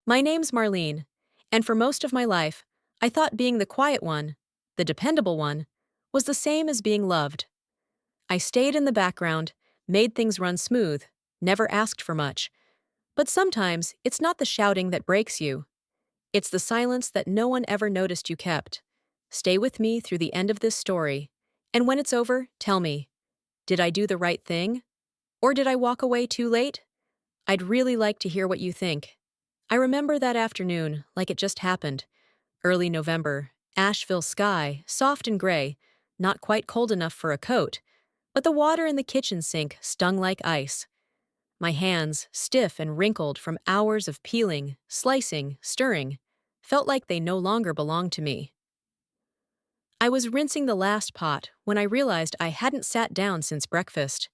My name's Marlene, and for most of my life, I thought being the quiet one, the dependable one, was the same as being loved. I stayed in the background, made things run smooth, never asked for much. But sometimes it's not the shouting that breaks you. It's the silence that no one ever noticed you kept. Stay with me through the end of this story, and when it's over, tell me, did I do the right thing? Or did I walk away too late? I'd really like to hear what you think. I remember that afternoon like it just happened. Early November, Asheville sky, soft and gray, not quite cold enough for a coat, but the water in the kitchen sink stung like ice. My hands, stiff and wrinkled from hours of peeling, slicing, stirring, felt like they no longer belonged to me. I was rinsing the last pot when I realized I hadn't sat down since breakfast.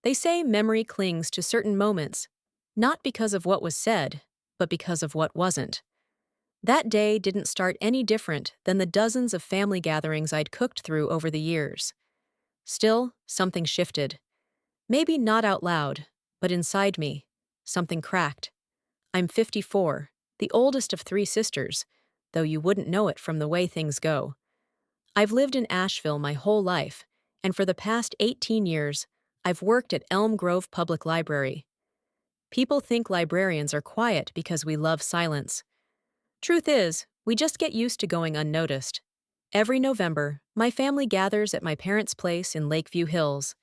They say memory clings to certain moments, not because of what was said, but because of what wasn't. That day didn't start any different than the dozens of family gatherings I'd cooked through over the years. Still, something shifted. Maybe not out loud, but inside me, something cracked. I'm 54, the oldest of three sisters, though you wouldn't know it from the way things go. I've lived in Asheville my whole life, and for the past 18 years, I've worked at Elm Grove Public Library. People think librarians are quiet because we love silence. Truth is, we just get used to going unnoticed. Every November, my family gathers at my parents' place in Lakeview Hills.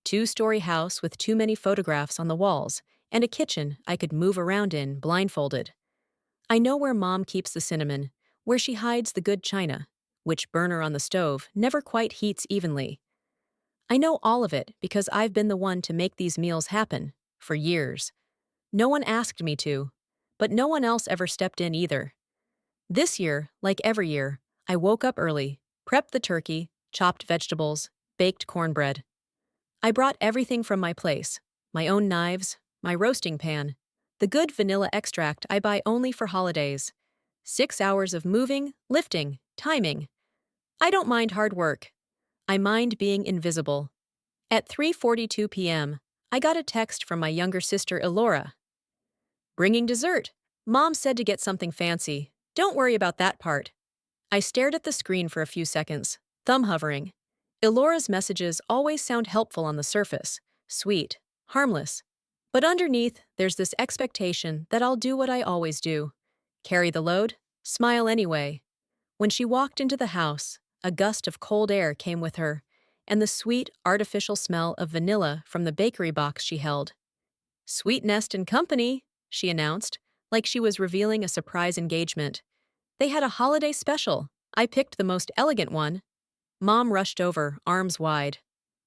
Two-story house with too many photographs on the walls, and a kitchen I could move around in blindfolded. I know where Mom keeps the cinnamon, where she hides the good china, which burner on the stove never quite heats evenly. I know all of it because I've been the one to make these meals happen, for years. No one asked me to, but no one else ever stepped in either. This year, like every year, I woke up early, prepped the turkey, chopped vegetables, baked cornbread. I brought everything from my place, my own knives, my roasting pan, the good vanilla extract I buy only for holidays. 6 hours of moving, lifting, timing. I don't mind hard work. I mind being invisible. At 3:42 p.m., I got a text from my younger sister Elora. Bringing dessert. Mom said to get something fancy. Don't worry about that part. I stared at the screen for a few seconds, thumb hovering. Elora's messages always sound helpful on the surface, sweet, harmless. But underneath, there's this expectation that I'll do what I always do. Carry the load, smile anyway. When she walked into the house, a gust of cold air came with her, and the sweet, artificial smell of vanilla from the bakery box she held. Sweet Nest and Company, she announced, like she was revealing a surprise engagement. They had a holiday special. I picked the most elegant one. Mom rushed over, arms wide.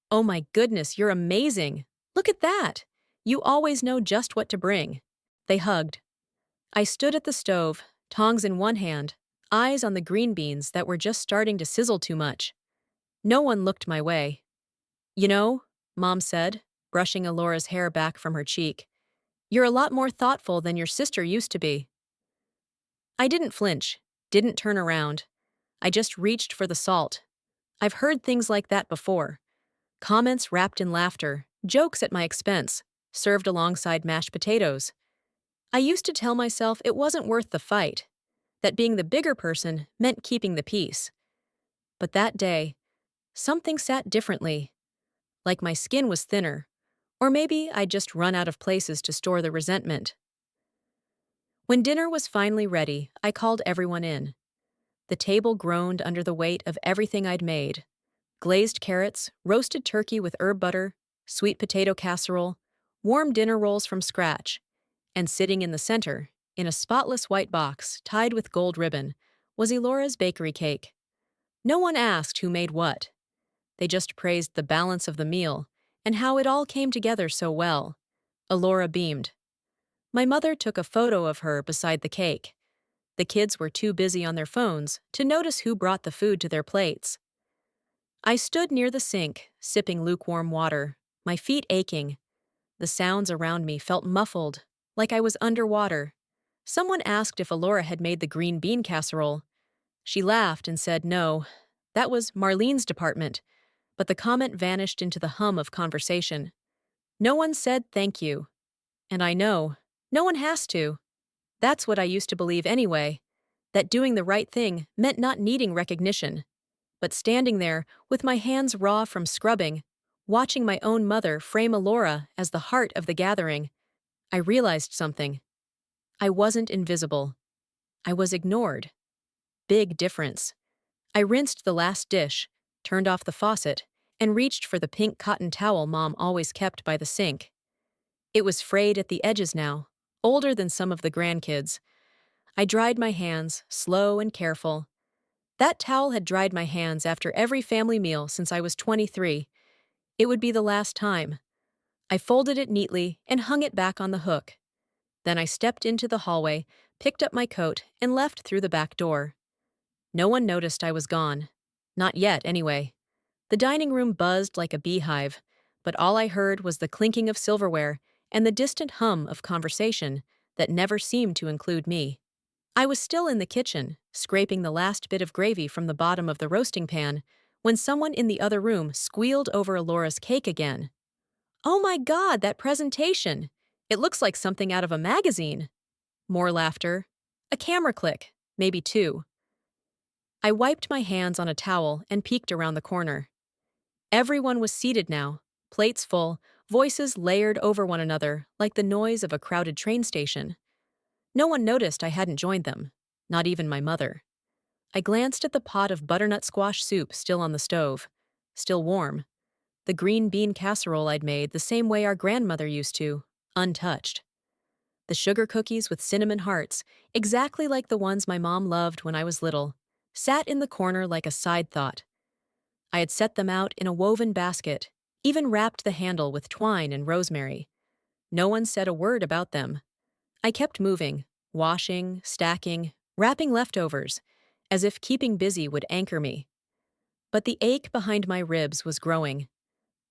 Oh my goodness, you're amazing. Look at that. You always know just what to bring. They hugged. I stood at the stove, tongs in one hand, eyes on the green beans that were just starting to sizzle too much. No one looked my way. You know, Mom said, brushing Elora's hair back from her cheek, you're a lot more thoughtful than your sister used to be. I didn't flinch, didn't turn around. I just reached for the salt. I've heard things like that before. Comments wrapped in laughter, jokes at my expense, served alongside mashed potatoes. I used to tell myself it wasn't worth the fight, that being the bigger person meant keeping the peace. But that day, something sat differently, like my skin was thinner, or maybe I'd just run out of places to store the resentment. When dinner was finally ready, I called everyone in. The table groaned under the weight of everything I'd made. Glazed carrots, roasted turkey with herb butter, sweet potato casserole, warm dinner rolls from scratch. And sitting in the center, in a spotless white box tied with gold ribbon, was Elora's bakery cake. No one asked who made what. They just praised the balance of the meal and how it all came together so well. Elora beamed. My mother took a photo of her beside the cake. The kids were too busy on their phones to notice who brought the food to their plates. I stood near the sink, sipping lukewarm water, my feet aching. The sounds around me felt muffled, like I was underwater. Someone asked if Elora had made the green bean casserole. She laughed and said no, that was Marlene's department, but the comment vanished into the hum of conversation. No one said thank you. And I know, no one has to. That's what I used to believe anyway, that doing the right thing meant not needing recognition. But standing there, with my hands raw from scrubbing, watching my own mother frame Alora as the heart of the gathering, I realized something. I wasn't invisible. I was ignored. Big difference. I rinsed the last dish, turned off the faucet, and reached for the pink cotton towel Mom always kept by the sink. It was frayed at the edges now, older than some of the grandkids. I dried my hands, slow and careful. That towel had dried my hands after every family meal since I was 23. It would be the last time. I folded it neatly and hung it back on the hook. Then I stepped into the hallway, picked up my coat, and left through the back door. No one noticed I was gone. Not yet, anyway. The dining room buzzed like a beehive, but all I heard was the clinking of silverware and the distant hum of conversation that never seemed to include me. I was still in the kitchen, scraping the last bit of gravy from the bottom of the roasting pan, when someone in the other room squealed over Alora's cake again. "Oh my God, that presentation! It looks like something out of a magazine." More laughter. A camera click, maybe two. I wiped my hands on a towel and peeked around the corner. Everyone was seated now, plates full, voices layered over one another like the noise of a crowded train station. No one noticed I hadn't joined them, not even my mother. I glanced at the pot of butternut squash soup still on the stove, still warm. The green bean casserole I'd made the same way our grandmother used to, untouched. The sugar cookies with cinnamon hearts, exactly like the ones my mom loved when I was little, sat in the corner like a side thought. I had set them out in a woven basket, even wrapped the handle with twine and rosemary. No one said a word about them. I kept moving, washing, stacking, wrapping leftovers, as if keeping busy would anchor me. But the ache behind my ribs was growing.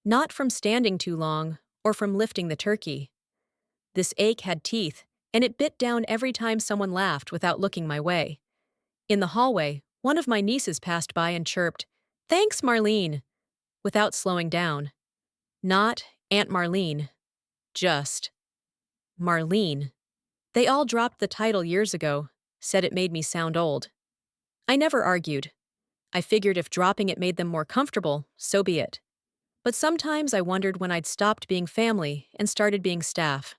Not from standing too long, or from lifting the turkey. This ache had teeth, and it bit down every time someone laughed without looking my way. In the hallway, one of my nieces passed by and chirped, "Thanks, Marlene," without slowing down. Not Aunt Marlene, just Marlene. They all dropped the title years ago, said it made me sound old. I never argued. I figured if dropping it made them more comfortable, so be it. But sometimes I wondered when I'd stopped being family and started being staff.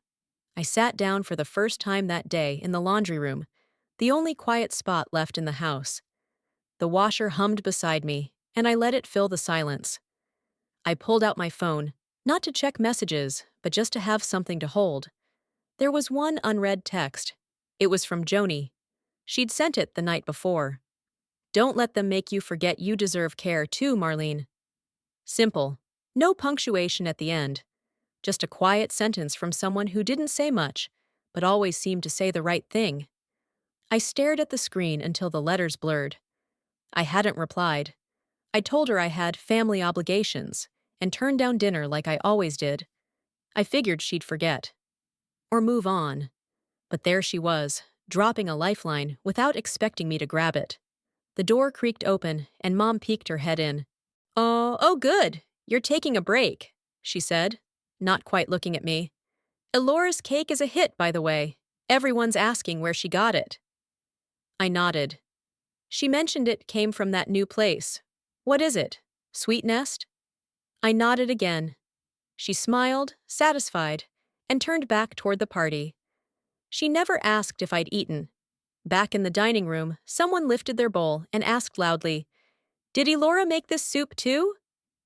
I sat down for the first time that day in the laundry room, the only quiet spot left in the house. The washer hummed beside me, and I let it fill the silence. I pulled out my phone, not to check messages, but just to have something to hold. There was one unread text. It was from Joni. She'd sent it the night before. "Don't let them make you forget you deserve care too, Marlene." Simple. No punctuation at the end. Just a quiet sentence from someone who didn't say much, but always seemed to say the right thing. I stared at the screen until the letters blurred. I hadn't replied. I told her I had family obligations and turned down dinner like I always did. I figured she'd forget. Or move on. But there she was, dropping a lifeline without expecting me to grab it. The door creaked open and Mom peeked her head in. Oh, good. You're taking a break," she said, not quite looking at me. "Elora's cake is a hit, by the way. Everyone's asking where she got it." I nodded. "She mentioned it came from that new place. What is it? Sweet Nest?" I nodded again. She smiled, satisfied, and turned back toward the party. She never asked if I'd eaten. Back in the dining room, someone lifted their bowl and asked loudly, "Did Elora make this soup too?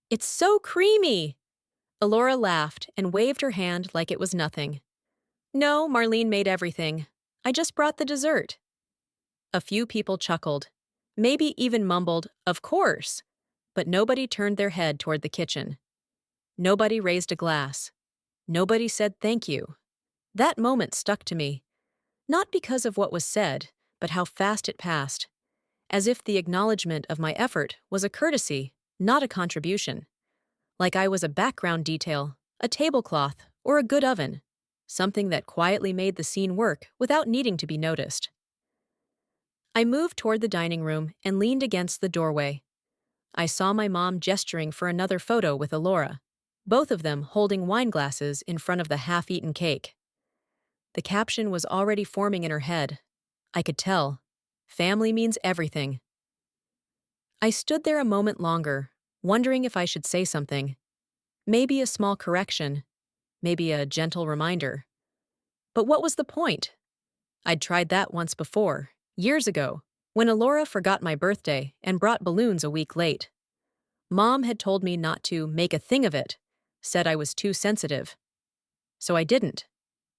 It's so creamy!" Elora laughed and waved her hand like it was nothing. "No, Marlene made everything. I just brought the dessert." A few people chuckled, maybe even mumbled, "Of course," but nobody turned their head toward the kitchen. Nobody raised a glass. Nobody said thank you. That moment stuck to me, not because of what was said, but how fast it passed, as if the acknowledgement of my effort was a courtesy, not a contribution. Like I was a background detail, a tablecloth, or a good oven, something that quietly made the scene work without needing to be noticed. I moved toward the dining room and leaned against the doorway. I saw my mom gesturing for another photo with Elora, both of them holding wine glasses in front of the half-eaten cake. The caption was already forming in her head. I could tell. Family means everything. I stood there a moment longer, wondering if I should say something. Maybe a small correction, maybe a gentle reminder. But what was the point? I'd tried that once before, years ago, when Alora forgot my birthday and brought balloons a week late. Mom had told me not to make a thing of it, said I was too sensitive. So I didn't.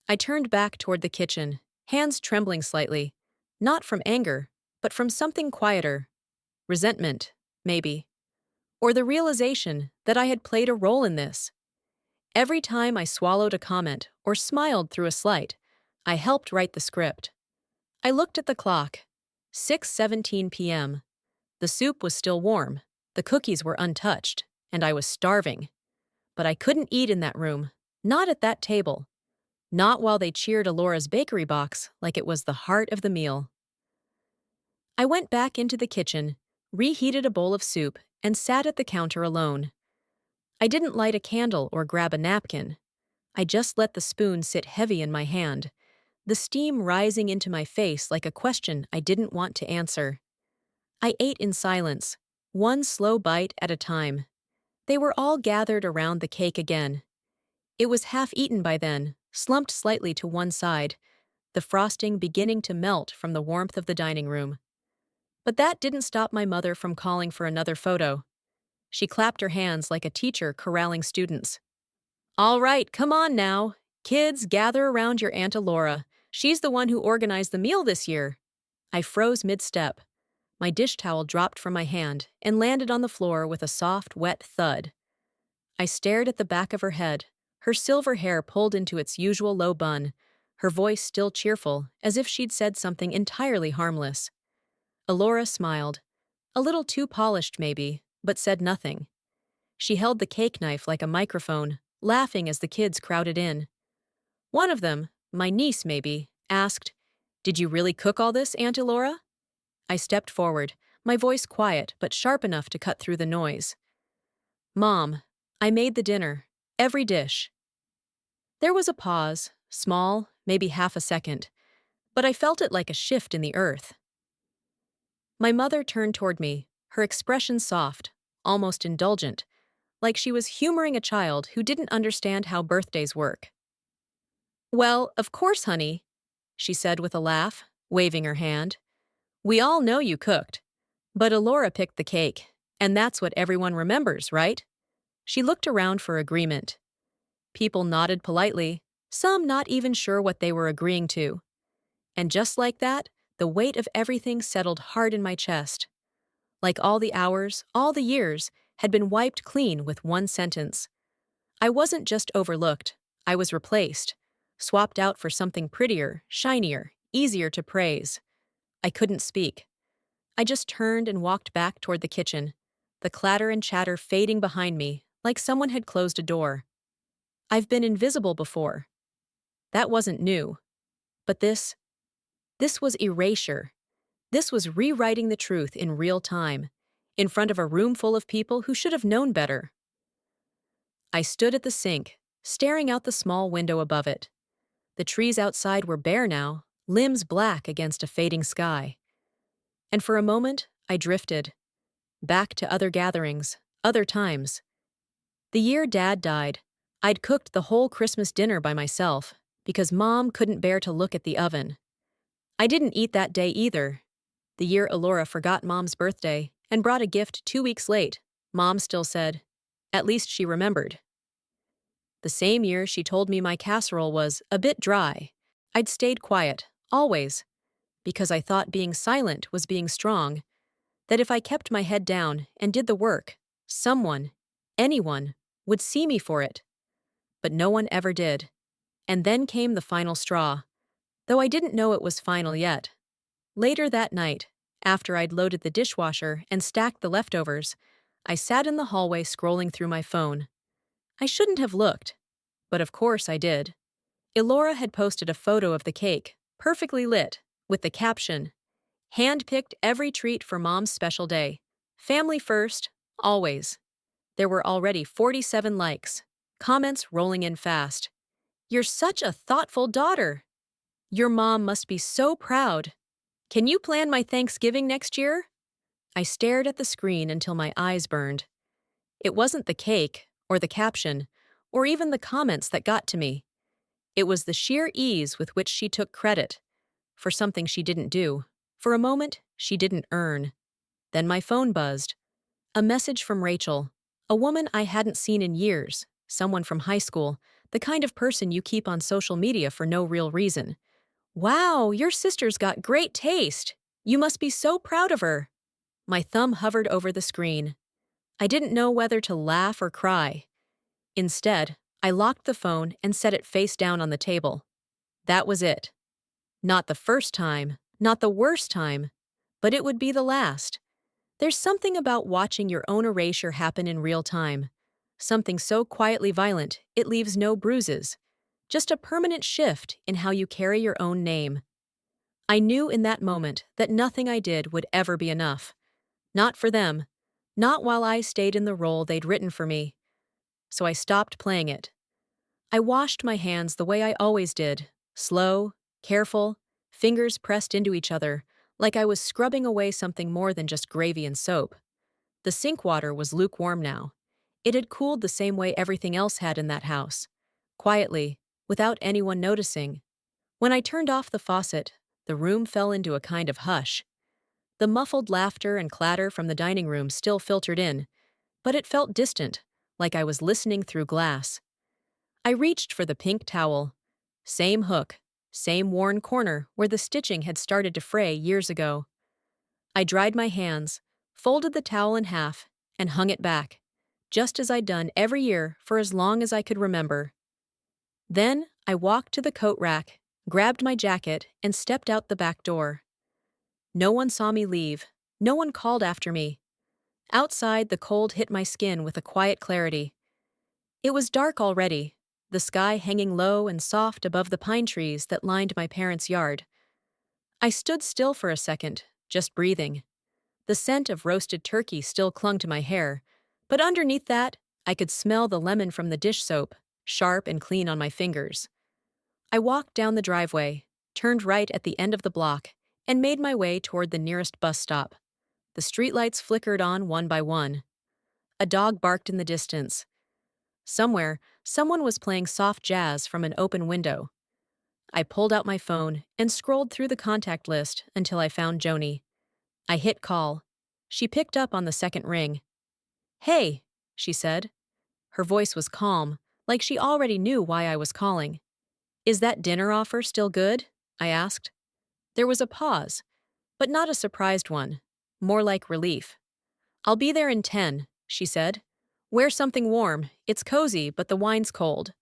I turned back toward the kitchen, hands trembling slightly, not from anger, but from something quieter. Resentment, maybe. Or the realization that I had played a role in this. Every time I swallowed a comment or smiled through a slight, I helped write the script. I looked at the clock. 6:17 p.m. The soup was still warm, the cookies were untouched, and I was starving. But I couldn't eat in that room, not at that table, not while they cheered Alora's bakery box like it was the heart of the meal. I went back into the kitchen, reheated a bowl of soup, and sat at the counter alone. I didn't light a candle or grab a napkin. I just let the spoon sit heavy in my hand, the steam rising into my face like a question I didn't want to answer. I ate in silence, one slow bite at a time. They were all gathered around the cake again. It was half-eaten by then, slumped slightly to one side, the frosting beginning to melt from the warmth of the dining room. But that didn't stop my mother from calling for another photo. She clapped her hands like a teacher corralling students. "All right, come on now. Kids, gather around your Aunt Alora. She's the one who organized the meal this year." I froze mid-step. My dish towel dropped from my hand and landed on the floor with a soft, wet thud. I stared at the back of her head, her silver hair pulled into its usual low bun, her voice still cheerful, as if she'd said something entirely harmless. Alora smiled. A little too polished, maybe, but said nothing. She held the cake knife like a microphone, laughing as the kids crowded in. One of them, my niece maybe, asked, "Did you really cook all this, Aunt Alora?" I stepped forward, my voice quiet but sharp enough to cut through the noise. "Mom, I made the dinner. Every dish." There was a pause, small, maybe half a second, but I felt it like a shift in the earth. My mother turned toward me, her expression soft, almost indulgent, like she was humoring a child who didn't understand how birthdays work. "Well, of course, honey," she said with a laugh, waving her hand. "We all know you cooked. But Alora picked the cake, and that's what everyone remembers, right?" She looked around for agreement. People nodded politely, some not even sure what they were agreeing to. And just like that, the weight of everything settled hard in my chest. Like all the hours, all the years, had been wiped clean with one sentence. I wasn't just overlooked, I was replaced, swapped out for something prettier, shinier, easier to praise. I couldn't speak. I just turned and walked back toward the kitchen, the clatter and chatter fading behind me, like someone had closed a door. I've been invisible before. That wasn't new. But this was erasure. This was rewriting the truth in real time, in front of a room full of people who should have known better. I stood at the sink, staring out the small window above it. The trees outside were bare now, limbs black against a fading sky. And for a moment, I drifted. Back to other gatherings, other times. The year Dad died, I'd cooked the whole Christmas dinner by myself, because Mom couldn't bear to look at the oven. I didn't eat that day either. The year Alora forgot Mom's birthday and brought a gift 2 weeks late, Mom still said, at least she remembered. The same year she told me my casserole was a bit dry, I'd stayed quiet, always, because I thought being silent was being strong, that if I kept my head down and did the work, someone, anyone, would see me for it. But no one ever did. And then came the final straw, though I didn't know it was final yet. Later that night, after I'd loaded the dishwasher and stacked the leftovers, I sat in the hallway scrolling through my phone. I shouldn't have looked, but of course I did. Elora had posted a photo of the cake, perfectly lit, with the caption, "Hand-picked every treat for Mom's special day. Family first, always." There were already 47 likes, comments rolling in fast. "You're such a thoughtful daughter," Your mom must be so proud. Can you plan my Thanksgiving next year? I stared at the screen until my eyes burned. It wasn't the cake, or the caption, or even the comments that got to me. It was the sheer ease with which she took credit for something she didn't do, for a moment she didn't earn. Then my phone buzzed. A message from Rachel, a woman I hadn't seen in years, someone from high school, the kind of person you keep on social media for no real reason. Wow, your sister's got great taste. You must be so proud of her. My thumb hovered over the screen. I didn't know whether to laugh or cry. Instead, I locked the phone and set it face down on the table. That was it. Not the first time, not the worst time, but it would be the last. There's something about watching your own erasure happen in real time. Something so quietly violent, it leaves no bruises. Just a permanent shift in how you carry your own name. I knew in that moment that nothing I did would ever be enough. Not for them. Not while I stayed in the role they'd written for me. So I stopped playing it. I washed my hands the way I always did, slow, careful, fingers pressed into each other, like I was scrubbing away something more than just gravy and soap. The sink water was lukewarm now. It had cooled the same way everything else had in that house. Quietly, without anyone noticing. When I turned off the faucet, the room fell into a kind of hush. The muffled laughter and clatter from the dining room still filtered in, but it felt distant, like I was listening through glass. I reached for the pink towel. Same hook, same worn corner where the stitching had started to fray years ago. I dried my hands, folded the towel in half, and hung it back, just as I'd done every year for as long as I could remember. Then I walked to the coat rack, grabbed my jacket, and stepped out the back door. No one saw me leave. No one called after me. Outside, the cold hit my skin with a quiet clarity. It was dark already, the sky hanging low and soft above the pine trees that lined my parents' yard. I stood still for a second, just breathing. The scent of roasted turkey still clung to my hair, but underneath that, I could smell the lemon from the dish soap, sharp and clean on my fingers. I walked down the driveway, turned right at the end of the block, and made my way toward the nearest bus stop. The streetlights flickered on one by one. A dog barked in the distance. Somewhere, someone was playing soft jazz from an open window. I pulled out my phone and scrolled through the contact list until I found Joni. I hit call. She picked up on the second ring. "Hey," she said. Her voice was calm, like she already knew why I was calling. "Is that dinner offer still good?" I asked. There was a pause, but not a surprised one, more like relief. "I'll be there in 10, she said. "Wear something warm. It's cozy, but the wine's cold."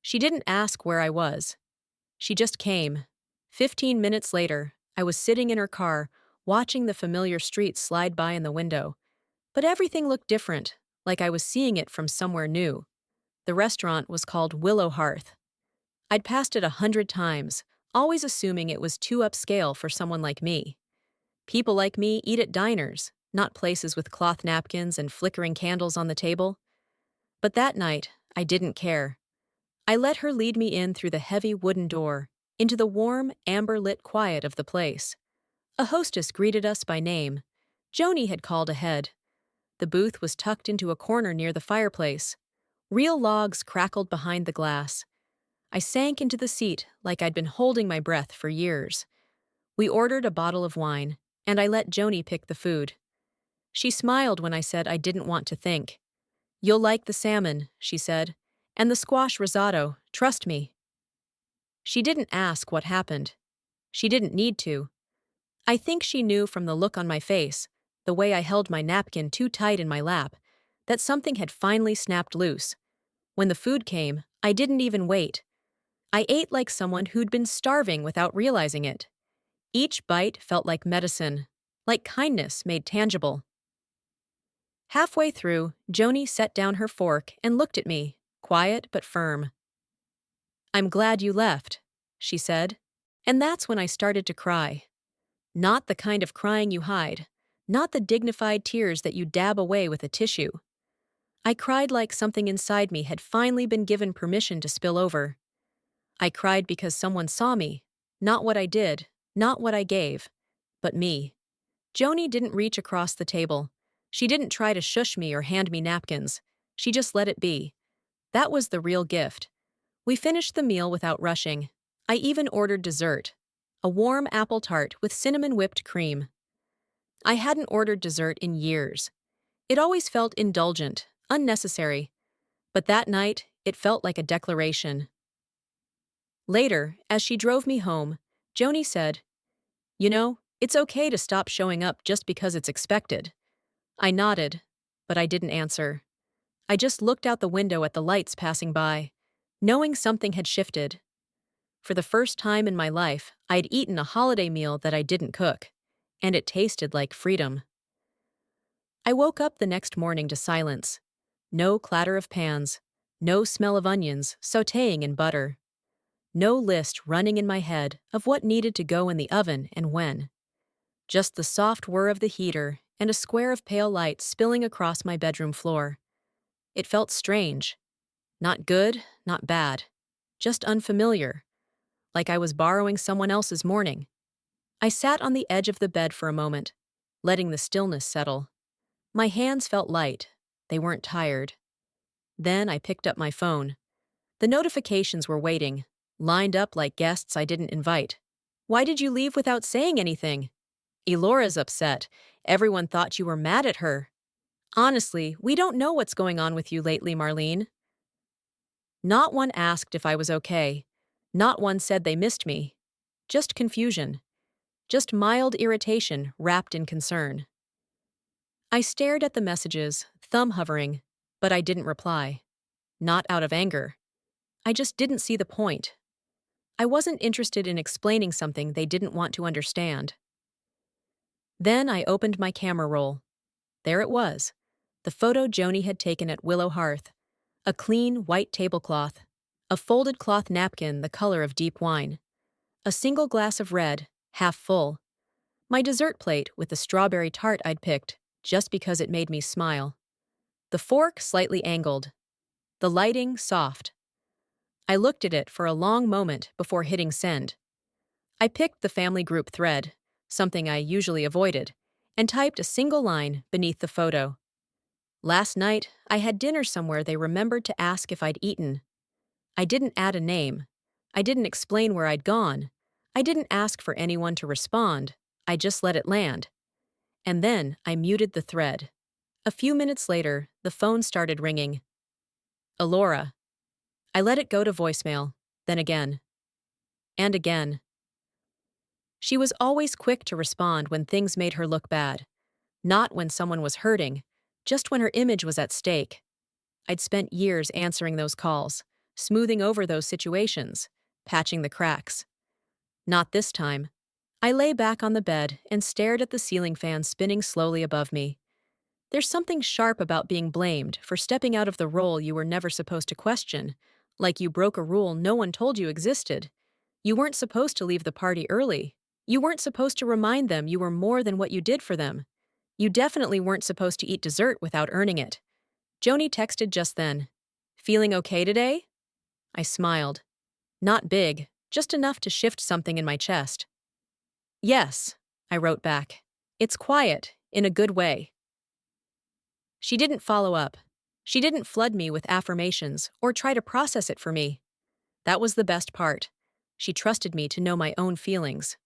She didn't ask where I was. She just came. 15 minutes later, I was sitting in her car, watching the familiar streets slide by in the window. But everything looked different, like I was seeing it from somewhere new. The restaurant was called Willow Hearth. I'd passed it 100 times, always assuming it was too upscale for someone like me. People like me eat at diners, not places with cloth napkins and flickering candles on the table. But that night, I didn't care. I let her lead me in through the heavy wooden door, into the warm, amber-lit quiet of the place. A hostess greeted us by name. Joni had called ahead. The booth was tucked into a corner near the fireplace. Real logs crackled behind the glass. I sank into the seat like I'd been holding my breath for years. We ordered a bottle of wine, and I let Joni pick the food. She smiled when I said I didn't want to think. "You'll like the salmon," she said, "and the squash risotto, trust me." She didn't ask what happened. She didn't need to. I think she knew from the look on my face, the way I held my napkin too tight in my lap, that something had finally snapped loose. When the food came, I didn't even wait. I ate like someone who'd been starving without realizing it. Each bite felt like medicine, like kindness made tangible. Halfway through, Joni set down her fork and looked at me, quiet but firm. "I'm glad you left," she said. And that's when I started to cry. Not the kind of crying you hide, not the dignified tears that you dab away with a tissue. I cried like something inside me had finally been given permission to spill over. I cried because someone saw me, Not what I did, not what I gave, but me. Joni didn't reach across the table. She didn't try to shush me or hand me napkins. She just let it be. That was the real gift. We finished the meal without rushing. I even ordered dessert. A warm apple tart with cinnamon whipped cream. I hadn't ordered dessert in years. It always felt indulgent, unnecessary. But that night, it felt like a declaration. Later, as she drove me home, Joni said, "You know, it's okay to stop showing up just because it's expected." I nodded, but I didn't answer. I just looked out the window at the lights passing by, knowing something had shifted. For the first time in my life, I'd eaten a holiday meal that I didn't cook, and it tasted like freedom. I woke up the next morning to silence. No clatter of pans, no smell of onions sautéing in butter, no list running in my head of what needed to go in the oven and when. Just the soft whir of the heater and a square of pale light spilling across my bedroom floor. It felt strange. Not good, not bad. Just unfamiliar. Like I was borrowing someone else's morning. I sat on the edge of the bed for a moment, letting the stillness settle. My hands felt light. They weren't tired. Then I picked up my phone. The notifications were waiting, lined up like guests I didn't invite. "Why did you leave without saying anything?" "Elora's upset. Everyone thought you were mad at her." "Honestly, we don't know what's going on with you lately, Marlene." Not one asked if I was okay. Not one said they missed me. Just confusion. Just mild irritation wrapped in concern. I stared at the messages, thumb hovering, but I didn't reply. Not out of anger. I just didn't see the point. I wasn't interested in explaining something they didn't want to understand. Then I opened my camera roll. There it was, the photo Joni had taken at Willow Hearth. A clean, white tablecloth. A folded cloth napkin the color of deep wine. A single glass of red, half full. My dessert plate with the strawberry tart I'd picked, just because it made me smile. The fork slightly angled. The lighting soft. I looked at it for a long moment before hitting send. I picked the family group thread, something I usually avoided, and typed a single line beneath the photo. "Last night, I had dinner somewhere they remembered to ask if I'd eaten." I didn't add a name. I didn't explain where I'd gone. I didn't ask for anyone to respond. I just let it land. And then I muted the thread. A few minutes later, the phone started ringing. "Elora." I let it go to voicemail, then again. And again. She was always quick to respond when things made her look bad. Not when someone was hurting, just when her image was at stake. I'd spent years answering those calls, smoothing over those situations, patching the cracks. Not this time. I lay back on the bed and stared at the ceiling fan spinning slowly above me. There's something sharp about being blamed for stepping out of the role you were never supposed to question, like you broke a rule no one told you existed. You weren't supposed to leave the party early. You weren't supposed to remind them you were more than what you did for them. You definitely weren't supposed to eat dessert without earning it. Joni texted just then. "Feeling okay today?" I smiled. Not big, just enough to shift something in my chest. "Yes," I wrote back. "It's quiet, in a good way." She didn't follow up. She didn't flood me with affirmations or try to process it for me. That was the best part. She trusted me to know my own feelings.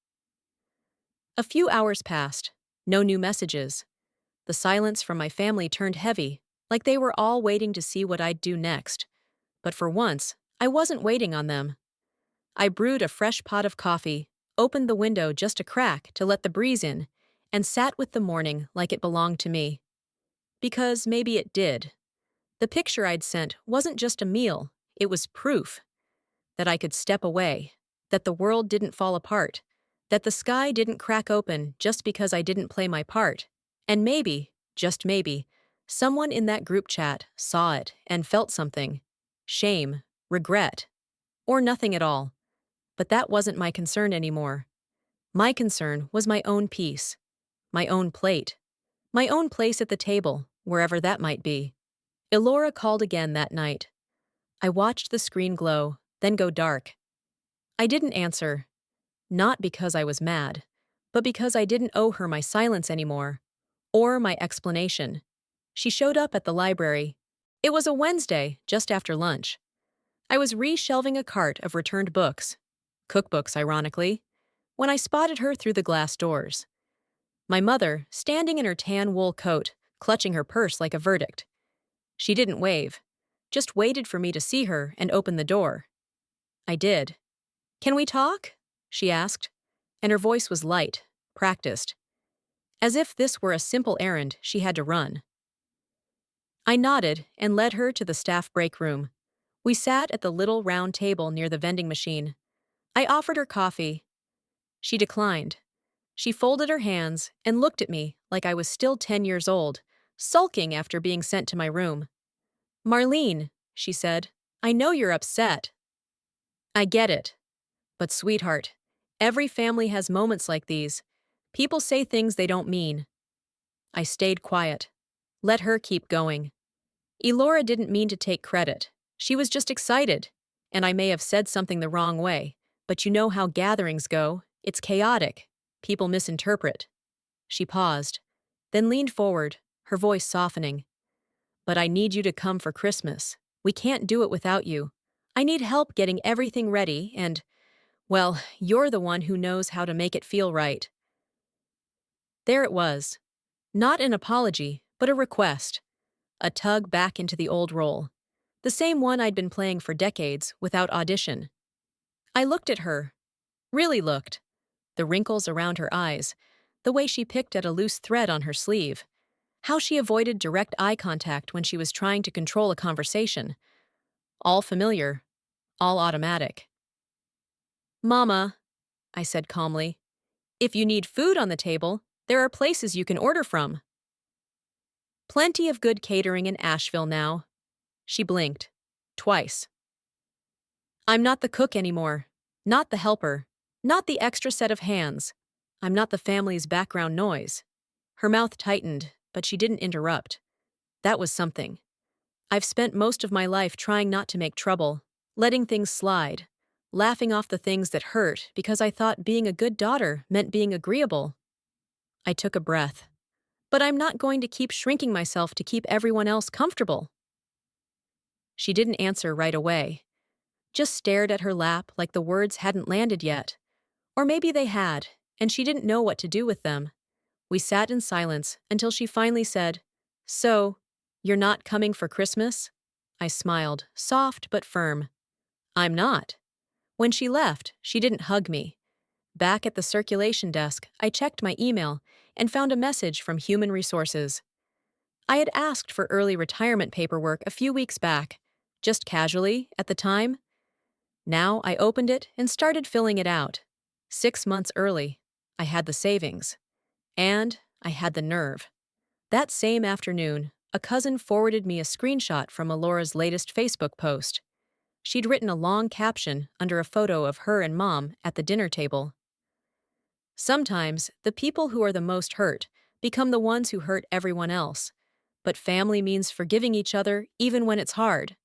A few hours passed. No new messages. The silence from my family turned heavy, like they were all waiting to see what I'd do next. But for once, I wasn't waiting on them. I brewed a fresh pot of coffee, opened the window just a crack to let the breeze in, and sat with the morning like it belonged to me. Because maybe it did. The picture I'd sent wasn't just a meal, it was proof that I could step away, that the world didn't fall apart, that the sky didn't crack open just because I didn't play my part. And maybe, just maybe, someone in that group chat saw it and felt something. Shame, regret, or nothing at all. But that wasn't my concern anymore. My concern was my own peace, my own plate, my own place at the table, wherever that might be. Elora called again that night. I watched the screen glow, then go dark. I didn't answer. Not because I was mad, but because I didn't owe her my silence anymore, or my explanation. She showed up at the library. It was a Wednesday, just after lunch. I was re-shelving a cart of returned books, cookbooks, ironically, when I spotted her through the glass doors. My mother, standing in her tan wool coat, clutching her purse like a verdict. She didn't wave, just waited for me to see her and open the door. I did. "Can we talk?" she asked, and her voice was light, practiced, as if this were a simple errand she had to run. I nodded and led her to the staff break room. We sat at the little round table near the vending machine. I offered her coffee. She declined. She folded her hands and looked at me like I was still 10 years old, sulking after being sent to my room. "Marlene," she said, "I know you're upset." "I get it. But sweetheart, every family has moments like these. People say things they don't mean." I stayed quiet. Let her keep going. Elora didn't mean to take credit. She was just excited. And I may have said something the wrong way, but you know how gatherings go. It's chaotic. People misinterpret. She paused, then leaned forward, her voice softening. "But I need you to come for Christmas. We can't do it without you. I need help getting everything ready and, well, you're the one who knows how to make it feel right." There it was. Not an apology, but a request. A tug back into the old role. The same one I'd been playing for decades, without audition. I looked at her. Really looked. The wrinkles around her eyes. The way she picked at a loose thread on her sleeve. How she avoided direct eye contact when she was trying to control a conversation. All familiar. All automatic. "Mama," I said calmly, "if you need food on the table, there are places you can order from. Plenty of good catering in Asheville now." She blinked. Twice. "I'm not the cook anymore. Not the helper. Not the extra set of hands. I'm not the family's background noise." Her mouth tightened, but she didn't interrupt. That was something. I've spent most of my life trying not to make trouble, letting things slide, laughing off the things that hurt because I thought being a good daughter meant being agreeable. I took a breath. But I'm not going to keep shrinking myself to keep everyone else comfortable. She didn't answer right away. Just stared at her lap like the words hadn't landed yet. Or maybe they had, and she didn't know what to do with them. We sat in silence until she finally said, "So, you're not coming for Christmas?" I smiled, soft but firm. "I'm not." When she left, she didn't hug me. Back at the circulation desk, I checked my email and found a message from Human Resources. I had asked for early retirement paperwork a few weeks back, just casually, at the time. Now I opened it and started filling it out. 6 months early. I had the savings. And I had the nerve. That same afternoon, a cousin forwarded me a screenshot from Alora's latest Facebook post. She'd written a long caption under a photo of her and Mom at the dinner table. "Sometimes, the people who are the most hurt become the ones who hurt everyone else. But family means forgiving each other even when it's hard."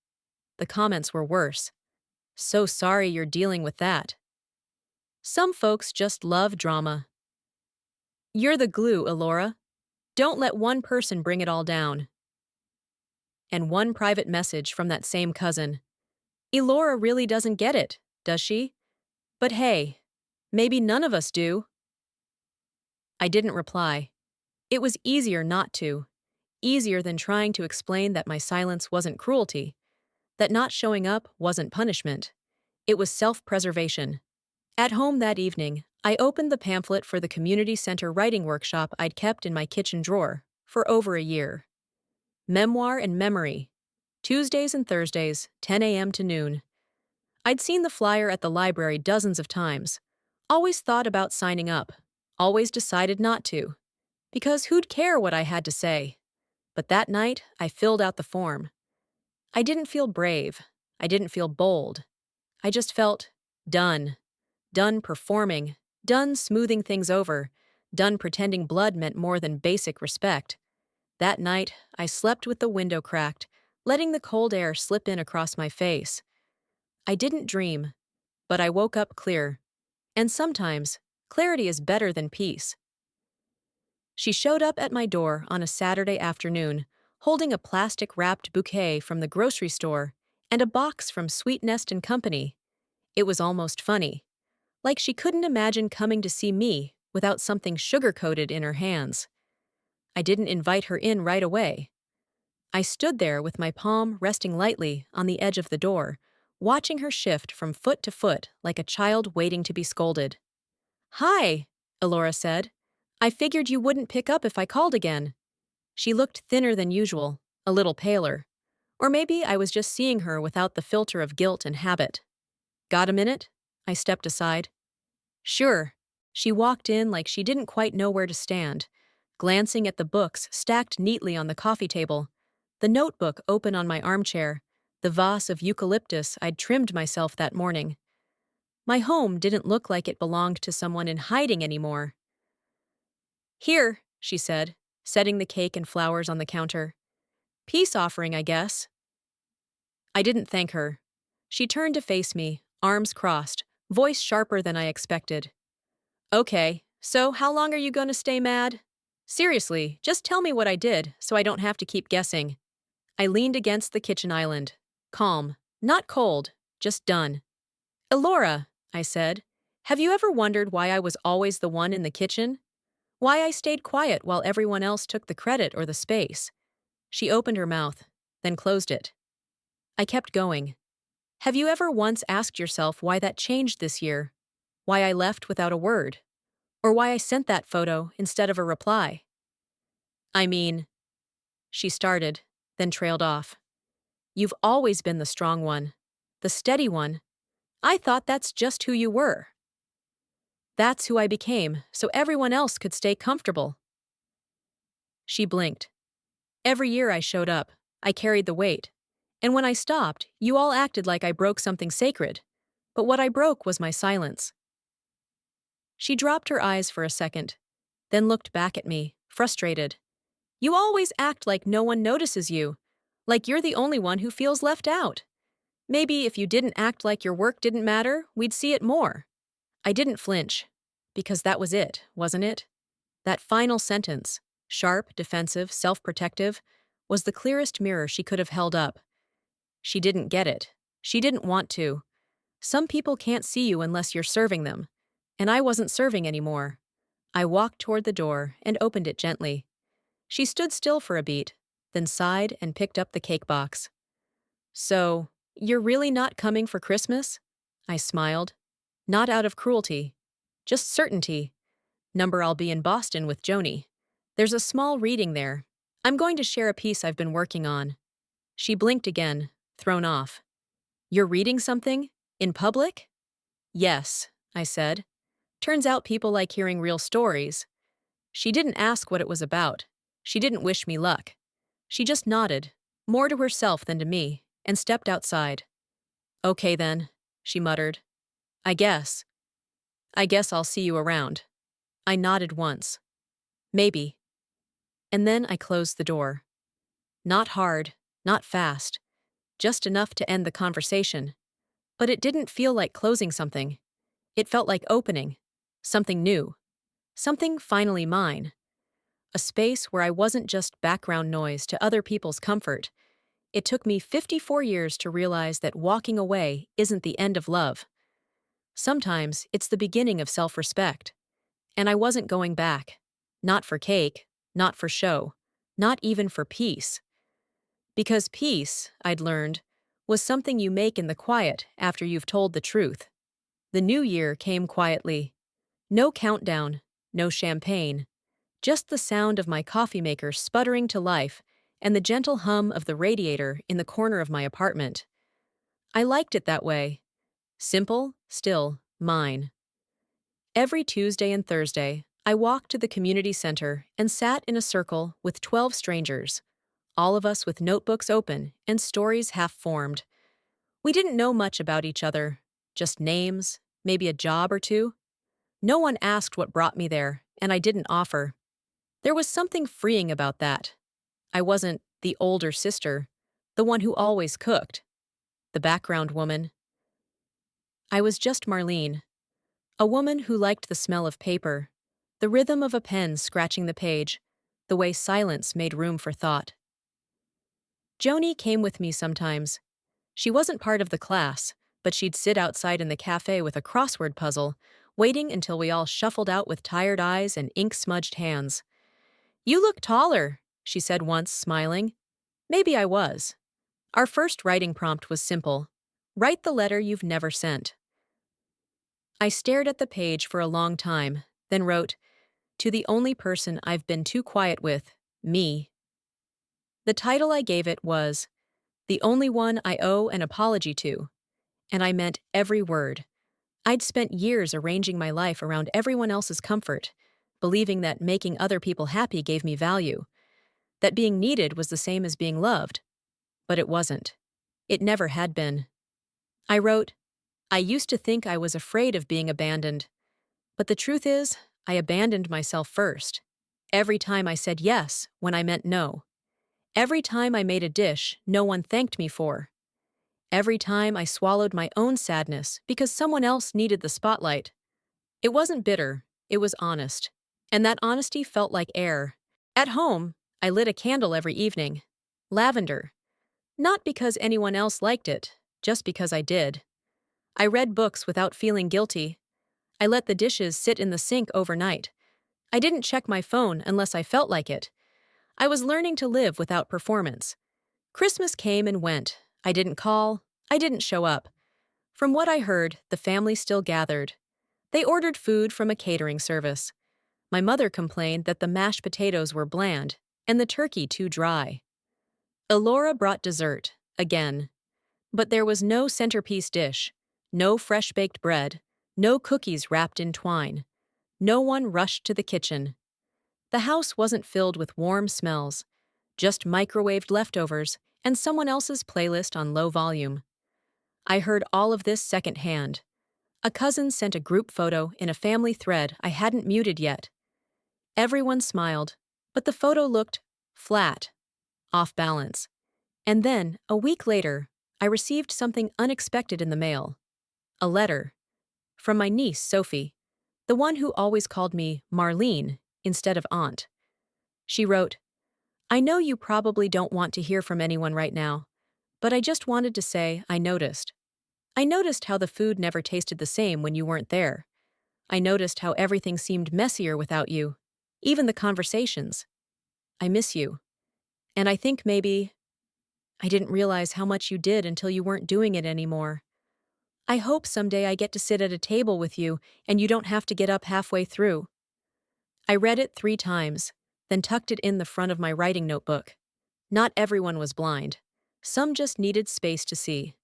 The comments were worse. "So sorry you're dealing with that." "Some folks just love drama." "You're the glue, Alora. Don't let one person bring it all down." And one private message from that same cousin. "Elora really doesn't get it, does she? But hey, maybe none of us do." I didn't reply. It was easier not to. Easier than trying to explain that my silence wasn't cruelty, that not showing up wasn't punishment. It was self-preservation. At home that evening, I opened the pamphlet for the community center writing workshop I'd kept in my kitchen drawer for over a year. Memoir and Memory. Tuesdays and Thursdays, 10 a.m. to noon. I'd seen the flyer at the library dozens of times. Always thought about signing up. Always decided not to. Because who'd care what I had to say? But that night, I filled out the form. I didn't feel brave. I didn't feel bold. I just felt done. Done performing. Done smoothing things over. Done pretending blood meant more than basic respect. That night, I slept with the window cracked, letting the cold air slip in across my face. I didn't dream, but I woke up clear. And sometimes, clarity is better than peace. She showed up at my door on a Saturday afternoon, holding a plastic-wrapped bouquet from the grocery store and a box from Sweet Nest and Company. It was almost funny, like she couldn't imagine coming to see me without something sugar-coated in her hands. I didn't invite her in right away. I stood there with my palm resting lightly on the edge of the door, watching her shift from foot to foot like a child waiting to be scolded. "Hi," Elora said. "I figured you wouldn't pick up if I called again." She looked thinner than usual, a little paler. Or maybe I was just seeing her without the filter of guilt and habit. "Got a minute?" I stepped aside. "Sure." She walked in like she didn't quite know where to stand, glancing at the books stacked neatly on the coffee table, the notebook open on my armchair, the vase of eucalyptus I'd trimmed myself that morning. My home didn't look like it belonged to someone in hiding anymore. "Here," she said, setting the cake and flowers on the counter. "Peace offering, I guess." I didn't thank her. She turned to face me, arms crossed, voice sharper than I expected. "Okay, so how long are you going to stay mad? Seriously, just tell me what I did so I don't have to keep guessing." I leaned against the kitchen island. Calm, not cold, just done. "Elora," I said, "have you ever wondered why I was always the one in the kitchen? Why I stayed quiet while everyone else took the credit or the space?" She opened her mouth, then closed it. I kept going. "Have you ever once asked yourself why that changed this year? Why I left without a word? Or why I sent that photo instead of a reply?" "I mean," she started, then trailed off. "You've always been the strong one. The steady one. I thought that's just who you were." "That's who I became, so everyone else could stay comfortable." She blinked. "Every year I showed up, I carried the weight. And when I stopped, you all acted like I broke something sacred. But what I broke was my silence." She dropped her eyes for a second, then looked back at me, frustrated. "You always act like no one notices you, like you're the only one who feels left out. Maybe if you didn't act like your work didn't matter, we'd see it more." I didn't flinch, because that was it, wasn't it? That final sentence, sharp, defensive, self-protective, was the clearest mirror she could have held up. She didn't get it. She didn't want to. Some people can't see you unless you're serving them. And I wasn't serving anymore. I walked toward the door and opened it gently. She stood still for a beat, then sighed and picked up the cake box. "So, you're really not coming for Christmas?" I smiled. "Not out of cruelty. Just certainty. Number I'll be in Boston with Joni. There's a small reading there. I'm going to share a piece I've been working on." She blinked again, thrown off. "You're reading something? In public?" "Yes," I said. "Turns out people like hearing real stories." She didn't ask what it was about. She didn't wish me luck. She just nodded, more to herself than to me, and stepped outside. "Okay then," she muttered. I guess. I guess I'll see you around." I nodded once. "Maybe." And then I closed the door. Not hard, not fast, just enough to end the conversation. But it didn't feel like closing something. It felt like opening. Something new. Something finally mine. A space where I wasn't just background noise to other people's comfort. It took me 54 years to realize that walking away isn't the end of love. Sometimes it's the beginning of self-respect. And I wasn't going back. Not for cake, not for show, not even for peace. Because peace, I'd learned, was something you make in the quiet after you've told the truth. The new year came quietly. No countdown, no champagne. Just the sound of my coffee maker sputtering to life and the gentle hum of the radiator in the corner of my apartment. I liked it that way. Simple, still, mine. Every Tuesday and Thursday, I walked to the community center and sat in a circle with 12 strangers, all of us with notebooks open and stories half-formed. We didn't know much about each other, just names, maybe a job or two. No one asked what brought me there, and I didn't offer. There was something freeing about that. I wasn't the older sister, the one who always cooked, the background woman. I was just Marlene, A woman who liked the smell of paper, the rhythm of a pen scratching the page, the way silence made room for thought. Joni came with me sometimes. She wasn't part of the class, but she'd sit outside in the cafe with a crossword puzzle, waiting until we all shuffled out with tired eyes and ink-smudged hands. "You look taller," she said once, smiling. Maybe I was. Our first writing prompt was simple. Write the letter you've never sent. I stared at the page for a long time, then wrote, "To the only person I've been too quiet with, me." The title I gave it was, "The Only One I Owe an Apology To," and I meant every word. I'd spent years arranging my life around everyone else's comfort, believing that making other people happy gave me value, that being needed was the same as being loved. But it wasn't. It never had been. I wrote, "I used to think I was afraid of being abandoned. But the truth is, I abandoned myself first. Every time I said yes when I meant no. Every time I made a dish no one thanked me for. Every time I swallowed my own sadness because someone else needed the spotlight. It wasn't bitter, it was honest. And that honesty felt like air. At home, I lit a candle every evening. Lavender. Not because anyone else liked it, just because I did. I read books without feeling guilty. I let the dishes sit in the sink overnight. I didn't check my phone unless I felt like it. I was learning to live without performance. Christmas came and went. I didn't call. I didn't show up. From what I heard, the family still gathered. They ordered food from a catering service. My mother complained that the mashed potatoes were bland and the turkey too dry. Elora brought dessert, again. But there was no centerpiece dish, no fresh-baked bread, no cookies wrapped in twine. No one rushed to the kitchen. The house wasn't filled with warm smells, just microwaved leftovers and someone else's playlist on low volume. I heard all of this secondhand. A cousin sent a group photo in a family thread I hadn't muted yet. Everyone smiled, but the photo looked flat, off balance. And then, a week later, I received something unexpected in the mail. A letter. From my niece, Sophie, the one who always called me Marlene instead of Aunt. She wrote, "I know you probably don't want to hear from anyone right now, but I just wanted to say I noticed. I noticed how the food never tasted the same when you weren't there. I noticed how everything seemed messier without you, even the conversations. I miss you. And I think maybe I didn't realize how much you did until you weren't doing it anymore. I hope someday I get to sit at a table with you and you don't have to get up halfway through." I read it 3 times, then tucked it in the front of my writing notebook. Not everyone was blind. Some just needed space to see.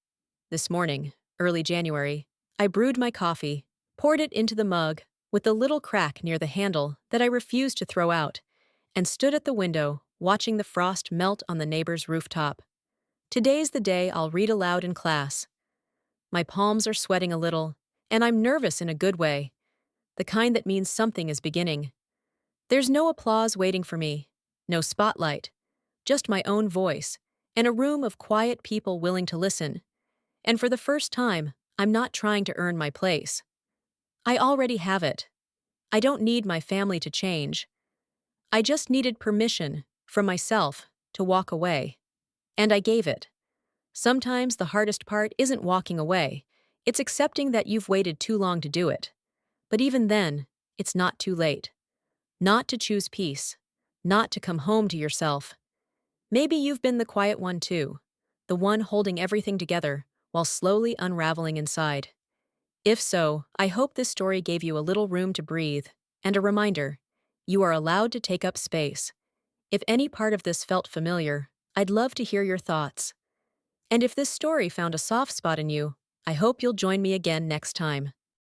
This morning, early January, I brewed my coffee, poured it into the mug with the little crack near the handle that I refused to throw out, and stood at the window watching the frost melt on the neighbor's rooftop. Today's the day I'll read aloud in class. My palms are sweating a little, and I'm nervous in a good way, the kind that means something is beginning. There's no applause waiting for me, no spotlight, just my own voice, and a room of quiet people willing to listen. And for the first time, I'm not trying to earn my place. I already have it. I don't need my family to change. I just needed permission from myself to walk away. And I gave it. Sometimes the hardest part isn't walking away. It's accepting that you've waited too long to do it. But even then, it's not too late. Not to choose peace. Not to come home to yourself. Maybe you've been the quiet one too, the one holding everything together while slowly unraveling inside. If so, I hope this story gave you a little room to breathe and a reminder, you are allowed to take up space. If any part of this felt familiar, I'd love to hear your thoughts. And if this story found a soft spot in you, I hope you'll join me again next time.